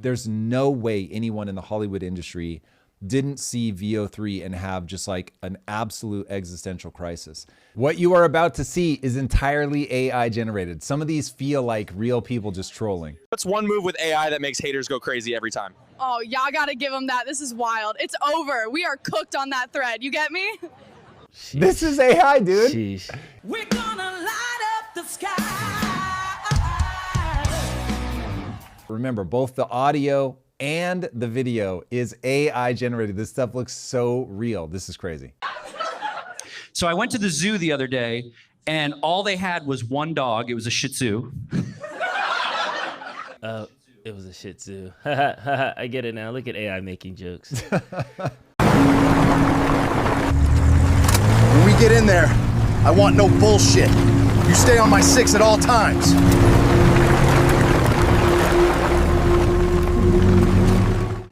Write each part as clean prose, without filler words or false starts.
There's no way anyone in the Hollywood industry didn't see VO3 and have just like an absolute existential crisis. What you are about to see is entirely AI generated. Some of these feel like real people just trolling. What's one move with AI that makes haters go crazy every time? Oh, y'all gotta give them that. This is wild. It's over. We are cooked on that thread. You get me? Sheesh. This is AI, dude. Sheesh. We're gonna light up the sky. Remember, both the audio and the video is AI generated. This stuff looks so real. This is crazy. So I went to the zoo the other day, and all they had was one dog. It was a Shih Tzu. It was a Shih Tzu. I get it now. Look at AI making jokes. When we get in there, I want no bullshit. You stay on my 6 at all times.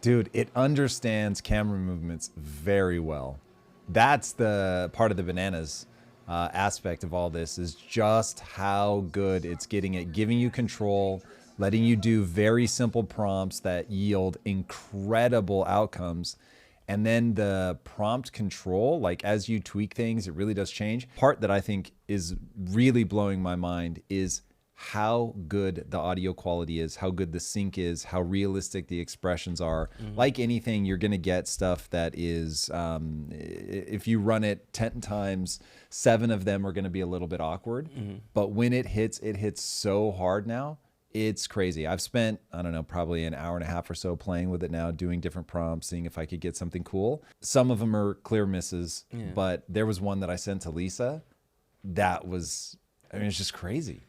Dude, it understands camera movements very well. That's the part of the bananas aspect of all this, is just how good it's getting at giving you control, letting you do very simple prompts that yield incredible outcomes. And then the prompt control, like as you tweak things, it really does change. Part that I think is really blowing my mind is how good the audio quality is, how good the sync is, how realistic the expressions are. Like anything, you're gonna get stuff that is, if you run it 10 times, 7 of them are gonna be a little bit awkward. But when it hits so hard now. It's crazy. I've spent, I don't know, probably an hour and a half or so playing with it now, doing different prompts, seeing if I could get something cool. Some of them are clear misses, but there was one that I sent to Lisa that was, I mean, it's just crazy.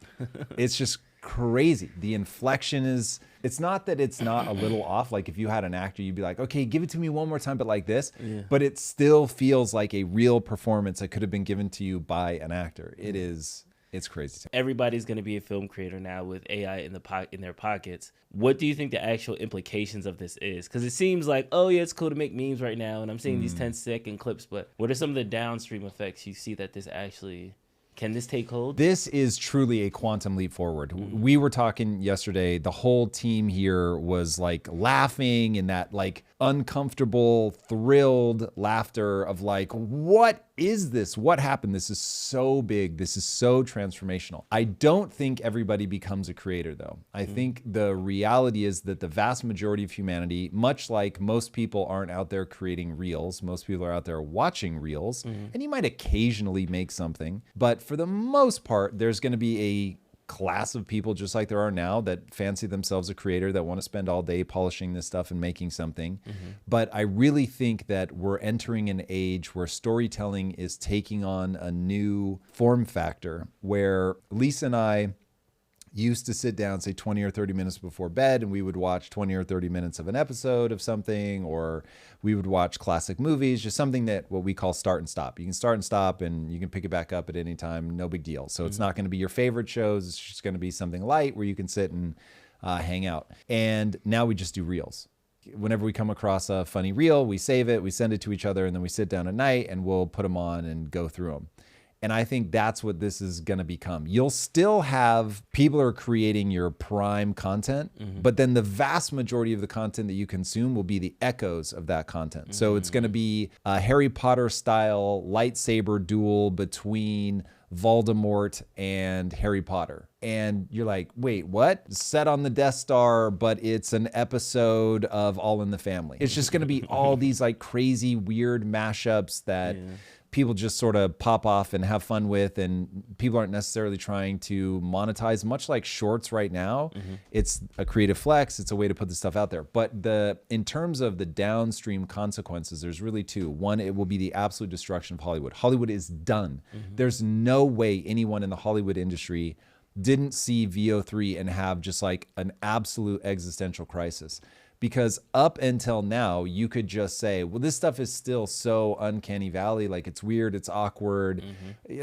It's just crazy. The inflection is, it's not that it's not a little off. Like if you had an actor, you'd be like, okay, give it to me one more time, but like this. But it still feels like a real performance that could have been given to you by an actor. It is. It's crazy. Everybody's going to be a film creator now with AI in their pockets. What do you think the actual implications of this is? Because it seems like, oh yeah, it's cool to make memes right now, and I'm seeing these 10-second clips, but what are some of the downstream effects you see that this actually... Can this take hold? This is truly a quantum leap forward. We were talking yesterday, the whole team here was like laughing in that like uncomfortable, thrilled laughter of like, what is this? What happened? This is so big. This is so transformational. I don't think everybody becomes a creator though. I think the reality is that the vast majority of humanity, much like most people aren't out there creating reels, most people are out there watching reels, and you might occasionally make something, but for the most part, there's going to be a class of people just like there are now that fancy themselves a creator, that want to spend all day polishing this stuff and making something. But I really think that we're entering an age where storytelling is taking on a new form factor, where Lisa and I used to sit down, say 20 or 30 minutes before bed, and we would watch 20 or 30 minutes of an episode of something, or we would watch classic movies, just something that what we call start and stop. You can start and stop and you can pick it back up at any time, no big deal. So it's not going to be your favorite shows. It's just going to be something light where you can sit and hang out. And now we just do reels. Whenever we come across a funny reel, we save it, we send it to each other, and then we sit down at night and we'll put them on and go through them. And I think that's what this is going to become. You'll still have people are creating your prime content, but then the vast majority of the content that you consume will be the echoes of that content. So it's going to be a Harry Potter style lightsaber duel between Voldemort and Harry Potter. And you're like, wait, what? Set on the Death Star, but it's an episode of All in the Family. It's just going to be all these like crazy, weird mashups that people just sort of pop off and have fun with, and people aren't necessarily trying to monetize, much like shorts right now. It's a creative flex. It's a way to put this stuff out there. But in terms of the downstream consequences, there's really two. One, it will be the absolute destruction of Hollywood. Hollywood is done. There's no way anyone in the Hollywood industry didn't see VO3 and have just like an absolute existential crisis. Because up until now, you could just say, well, this stuff is still so uncanny valley. Like it's weird, it's awkward.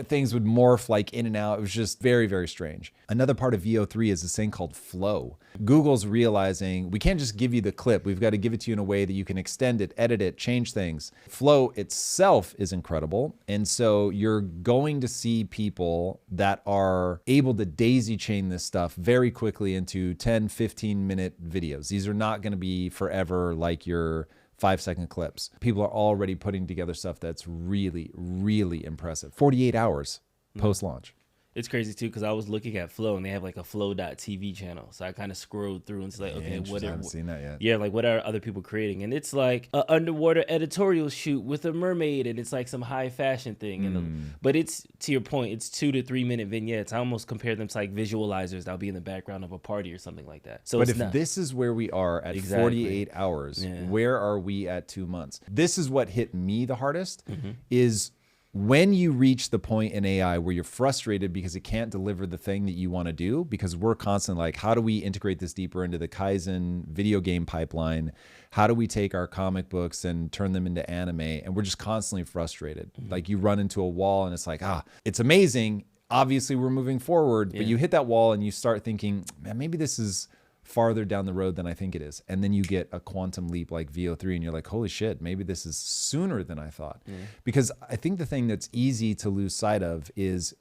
Things would morph like in and out. It was just very, very strange. Another part of VO3 is this thing called flow. Google's realizing we can't just give you the clip. We've got to give it to you in a way that you can extend it, edit it, change things. Flow itself is incredible. And so you're going to see people that are able to daisy chain this stuff very quickly into 10, 15-minute videos. These are not going to be forever like your 5-second clips. People are already putting together stuff that's really, really impressive. 48 hours post-launch. It's crazy too because I was looking at Flow and they have like a Flow.tv channel. So I kind of scrolled through and it's like, okay, I haven't seen that yet. Yeah, like what are other people creating? And it's like an underwater editorial shoot with a mermaid, and it's like some high fashion thing. But it's, to your point, it's 2 to 3 minute vignettes. I almost compare them to like visualizers that'll be in the background of a party or something like that. So but it's if this is where we are at 48 hours, where are we at 2 months? This is what hit me the hardest is when you reach the point in AI where you're frustrated because it can't deliver the thing that you want to do, because we're constantly like, how do we integrate this deeper into the Kaizen video game pipeline? How do we take our comic books and turn them into anime? And we're just constantly frustrated. Like you run into a wall and it's like, it's amazing. Obviously we're moving forward, but you hit that wall and you start thinking, man, maybe this is farther down the road than I think it is. And then you get a quantum leap like VO3 and you're like, holy shit, maybe this is sooner than I thought. Because I think the thing that's easy to lose sight of is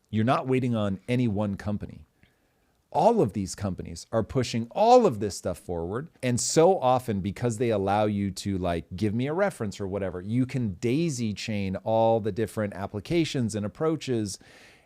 you're not waiting on any one company. All of these companies are pushing all of this stuff forward. And so often, because they allow you to like, give me a reference or whatever, you can daisy chain all the different applications and approaches.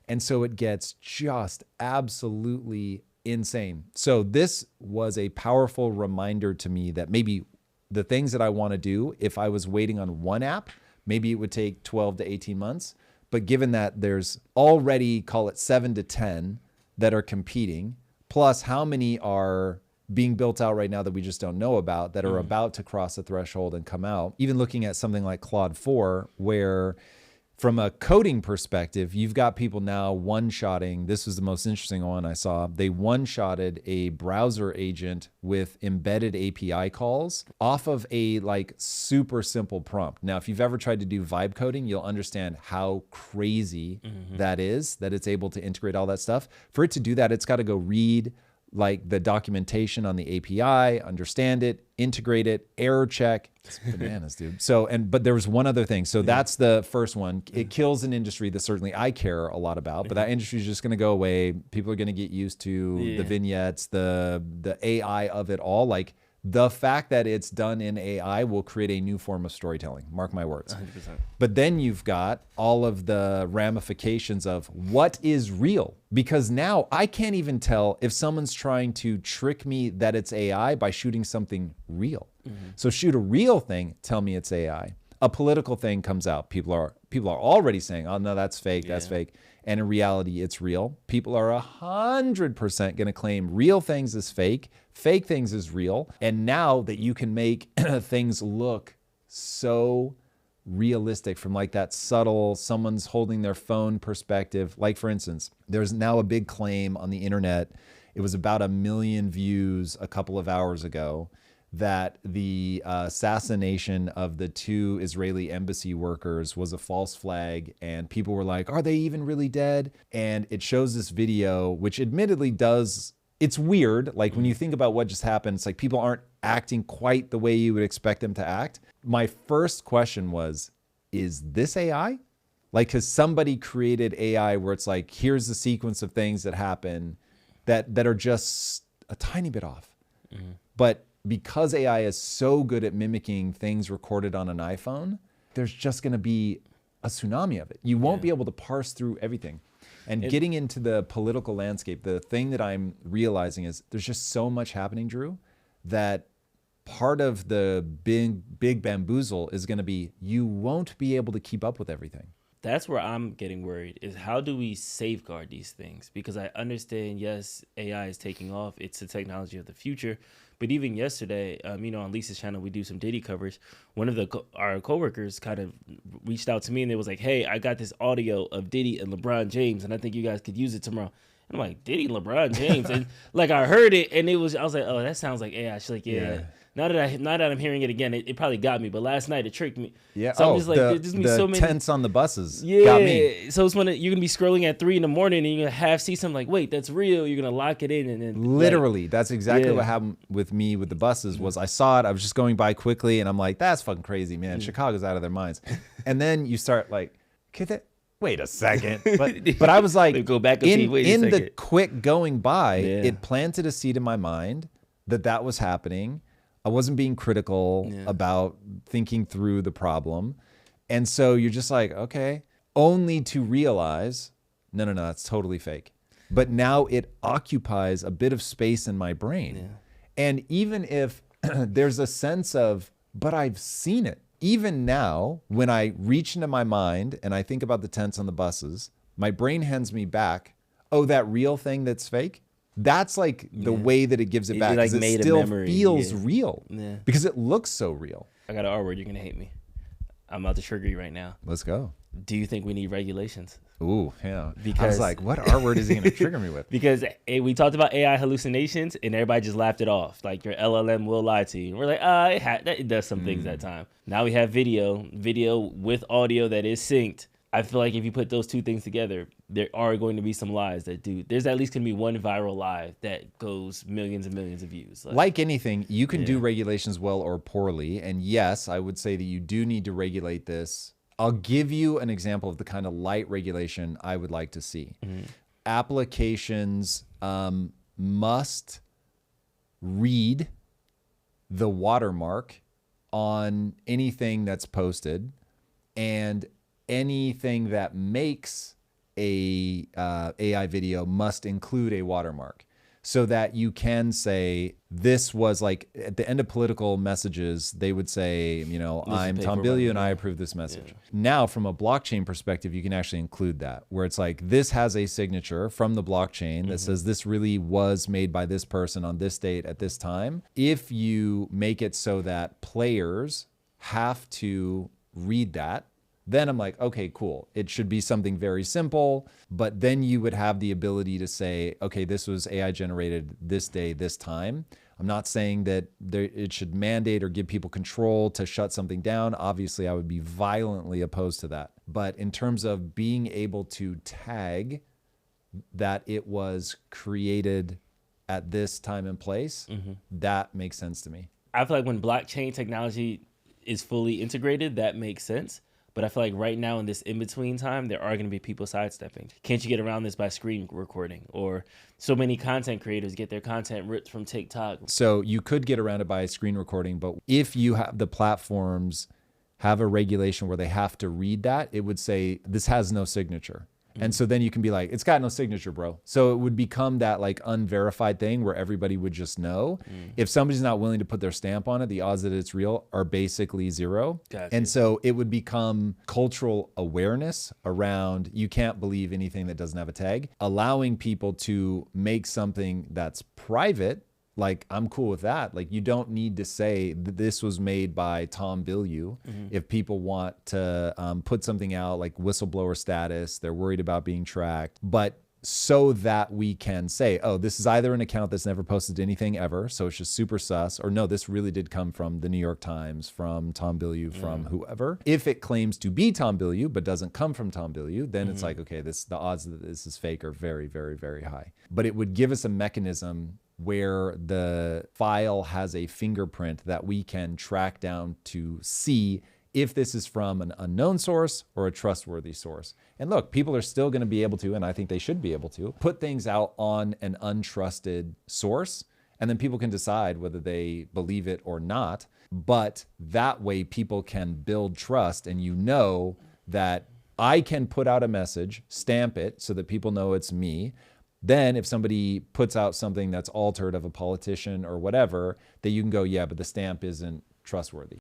And so it gets just absolutely insane. So this was a powerful reminder to me that maybe the things that I want to do, if I was waiting on one app, maybe it would take 12 to 18 months. But given that there's already, call it 7 to 10 that are competing, plus how many are being built out right now that we just don't know about, that are about to cross the threshold and come out. Even looking at something like Claude 4, where from a coding perspective, you've got people now one-shotting. This was the most interesting one I saw. They one-shotted a browser agent with embedded API calls off of a like super simple prompt. Now, if you've ever tried to do vibe coding, you'll understand how crazy that is, that it's able to integrate all that stuff. For it to do that, it's got to go read like the documentation on the API, understand it, integrate it, error check. It's bananas, dude. So, but there was one other thing. So that's the first one. It kills an industry that certainly I care a lot about, but that industry is just going to go away. People are going to get used to the vignettes, the AI of it all. Like the fact that it's done in AI will create a new form of storytelling. Mark my words. 100%. But then you've got all of the ramifications of what is real. Because now I can't even tell if someone's trying to trick me that it's AI by shooting something real. So shoot a real thing, tell me it's AI. A political thing comes out. People are already saying, oh no, that's fake, that's fake. And in reality, it's real. People are 100% going to claim real things as fake things as real. And now that you can make things look so realistic from like that subtle, someone's holding their phone perspective. Like for instance, there's now a big claim on the internet. It was about 1 million views a couple of hours ago that the assassination of the 2 Israeli embassy workers was a false flag. And people were like, are they even really dead? And it shows this video, which admittedly does, it's weird. Like when you think about what just happened, it's like people aren't acting quite the way you would expect them to act. My first question was, is this AI? Like, has somebody created AI where it's like, here's the sequence of things that happen that are just a tiny bit off. But because AI is so good at mimicking things recorded on an iPhone, there's just going to be a tsunami of it. You won't be able to parse through everything. And getting into the political landscape, the thing that I'm realizing is there's just so much happening, Drew, that part of the big bamboozle is going to be you won't be able to keep up with everything. That's where I'm getting worried, is how do we safeguard these things? Because I understand, yes, AI is taking off. It's the technology of the future. But even yesterday, on Lisa's channel, we do some Diddy coverage. One of our coworkers kind of reached out to me and they was like, hey, I got this audio of Diddy and LeBron James, and I think you guys could use it tomorrow. And I'm like, Diddy and LeBron James? And like I heard it, and I was like, oh, that sounds like AI. She's like, yeah. Now that I'm hearing it again, it probably got me. But last night it tricked me. Yeah. So I'm just like, there's just gonna be so many tents on the buses. Yeah. Got me. So it's when you're gonna be scrolling at 3 a.m. and you're gonna half see something like, wait, that's real. You're gonna lock it in and then Literally, that's exactly what happened with me with the buses. Was I saw it, I was just going by quickly, and I'm like, that's fucking crazy, man. Chicago's out of their minds. And then you start like, wait a second. But I was like, go back and see, wait a in the second. quick going by, it planted a seed in my mind that was happening. I wasn't being critical about thinking through the problem. And so you're just like, okay, only to realize, no, it's totally fake. But now it occupies a bit of space in my brain. Yeah. And even if there's a sense of, but I've seen it. Even now, when I reach into my mind and I think about the tents on the buses, my brain hands me back, oh, that real thing that's fake? That's like the way that it gives it back. Like it still feels real because it looks so real. I got an R word. You're going to hate me. I'm about to trigger you right now. Let's go. Do you think we need regulations? Ooh, yeah. Because I was like, what R word is he going to trigger me with? Because we talked about AI hallucinations and everybody just laughed it off. Like your LLM will lie to you. And we're like, it does some things that time. Now we have video with audio that is synced. I feel like if you put those two things together, there are going to be some lies that do. There's at least going to be one viral lie that goes millions and millions of views. Like anything, you can do regulations well or poorly. And yes, I would say that you do need to regulate this. I'll give you an example of the kind of light regulation I would like to see. Applications must read the watermark on anything that's posted, and anything that makes a AI video must include a watermark, so that you can say this was like at the end of political messages, they would say, I'm Tom Bilyeu and I approve this message. Yeah. Now, from a blockchain perspective, you can actually include that, where it's like this has a signature from the blockchain that says this really was made by this person on this date at this time. If you make it so that players have to read that, then I'm like, okay, cool. It should be something very simple, but then you would have the ability to say, okay, this was AI generated this day, this time. I'm not saying that it should mandate or give people control to shut something down. Obviously, I would be violently opposed to that. But in terms of being able to tag that it was created at this time and place, that makes sense to me. I feel like when blockchain technology is fully integrated, that makes sense. But I feel like right now in this in-between time, there are going to be people sidestepping. Can't you get around this by screen recording? Or so many content creators get their content ripped from TikTok. So you could get around it by screen recording, but if you have the platforms have a regulation where they have to read that, it would say this has no signature. And so then you can be like, it's got no signature, bro. So it would become that like unverified thing where everybody would just know. If somebody's not willing to put their stamp on it, the odds that it's real are basically zero. Gotcha. And so it would become cultural awareness around you can't believe anything that doesn't have a tag, allowing people to make something that's private. Like, I'm cool with that. Like, you don't need to say that this was made by Tom Bilyeu. If people want to put something out like whistleblower status, they're worried about being tracked. But so that we can say, oh, this is either an account that's never posted anything ever, so it's just super sus, or no, this really did come from the New York Times, from Tom Bilyeu, from whoever. If it claims to be Tom Bilyeu but doesn't come from Tom Bilyeu, then it's like, okay, the odds that this is fake are very, very, very high. But it would give us a mechanism where the file has a fingerprint that we can track down to see if this is from an unknown source or a trustworthy source. And look, people are still going to be able to, and I think they should be able to, put things out on an untrusted source, and then people can decide whether they believe it or not. But that way people can build trust, and you know that I can put out a message, stamp it so that people know it's me. Then if somebody puts out something that's altered of a politician or whatever, that you can go, yeah, but the stamp isn't trustworthy.